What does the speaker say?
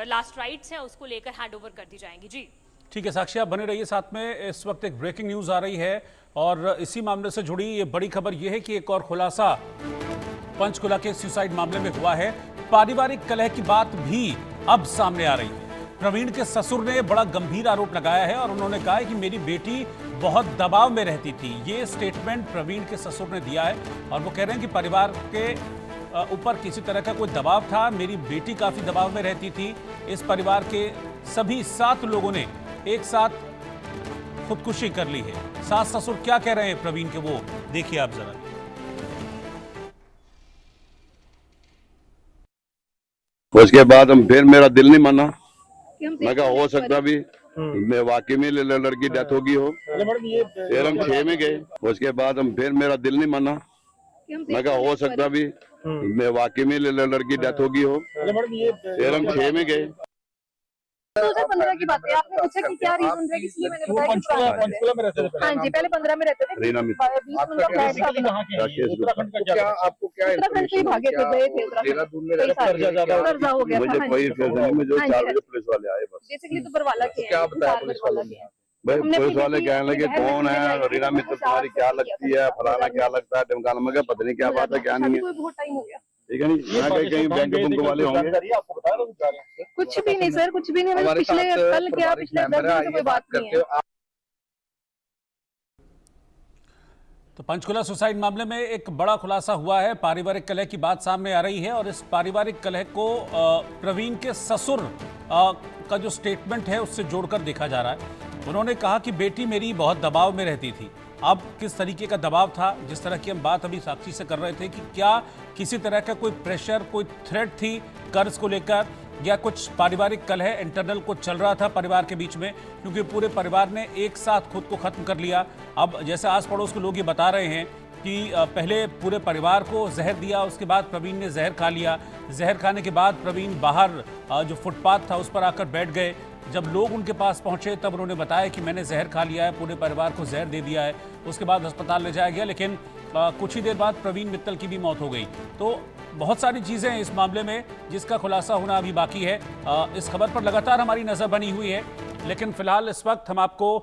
Last rites हैं उसको लेकर हैंडओवर कर दी जाएंगी। जी ठीक है साक्षी, आप बने रहिए साथ में। इस वक्त एक ब्रेकिंग न्यूज आ रही है और इसी मामले से जुड़ी ये बड़ी खबर यह है कि एक और खुलासा पंचकुला के सुसाइड मामले में हुआ है। पारिवारिक कलह की बात भी अब सामने आ रही है। प्रवीण के ससुर ने बड़ा गंभीर आरोप लगाया है और उन्होंने कहा है कि मेरी बेटी बहुत दबाव में रहती थी। ये स्टेटमेंट प्रवीण के ससुर ने दिया है और वो कह रहे हैं कि परिवार के ऊपर किसी तरह का कोई दबाव था, मेरी बेटी काफी दबाव में रहती थी। इस परिवार के सभी 7 लोगों ने एक साथ खुदकुशी कर ली है। सास ससुर क्या कह रहे हैं प्रवीण के, वो देखिए आप जरा। उसके बाद हम फिर मेरा दिल नहीं माना। मैं कहा हो सकता भी मैं वाकई में लड़की डेथ होगी हो। फिर हम 6 में गए। उसके बाद हम फिर मेरा दिल नहीं माना। मैं कहा हो सकता भी मैं वाकई में लड़की डेथ होगी हो। फिर हम 6 में गए। 2015 की बात है। आपने पूछा कि क्या रीजन है, इसलिए मैंने बताया कि पंचकुला में रहते थे। हाँ जी, पहले 15 में रहते थे। रीना में उत्तराखंड से भागे थे, गए थे उत्तराखंड में, कर्जा हो गया मुझे था। कोई फैसला नहीं, मुझे 4 बजे पुलिस वाले आए बस। बेसिकली तो बरवाला के क्या बताया पुलिस वाले ने? भाई पुलिस वाले कहने लगे कौन है, रीना मित्तल तुम्हारी क्या लगती है, फलाना क्या लगता है, ढमकाना। मैं पता नहीं क्या बात है क्या नहीं है। बहुत टाइम हो गया, ठीक है नहीं, यहाँ कहीं बैंक बुक वाले होंगे। कुछ भी नहीं सर, कुछ भी नहीं। मैंने पिछले कल क्या पिछले 10 दिन से कोई बात नहीं है। तो पंचकुला सुसाइड मामले में एक बड़ा खुलासा हुआ है। पारिवारिक कलह की बात सामने आ रही है और इस पारिवारिक कलह को प्रवीण के ससुर का जो स्टेटमेंट है उससे जोड़कर देखा जा रहा है। उन्होंने कहा कि बेटी मेरी बहुत दबाव में रहती थी। अब किस तरीके का दबाव था, जिस तरह की हम बात अभी साक्षी से कर रहे थे कि क्या किसी तरह का कोई प्रेशर, कोई थ्रेट थी कर्ज को लेकर, या कुछ पारिवारिक कलह इंटरनल कुछ चल रहा था परिवार के बीच में, क्योंकि पूरे परिवार ने एक साथ खुद को खत्म कर लिया। अब जैसे आस पड़ोस के लोग ये बता रहे हैं कि पहले पूरे परिवार को जहर दिया, उसके बाद प्रवीण ने जहर खा लिया। जहर खाने के बाद प्रवीण बाहर जो फुटपाथ था उस पर आकर बैठ गए। जब लोग उनके पास पहुंचे तब उन्होंने बताया कि मैंने जहर खा लिया है, पूरे परिवार को जहर दे दिया है। उसके बाद अस्पताल ले जाया गया, लेकिन कुछ ही देर बाद प्रवीण मित्तल की भी मौत हो गई। तो बहुत सारी चीज़ें हैं इस मामले में जिसका खुलासा होना अभी बाकी है। इस खबर पर लगातार हमारी नज़र बनी हुई है, लेकिन फिलहाल इस वक्त हम आपको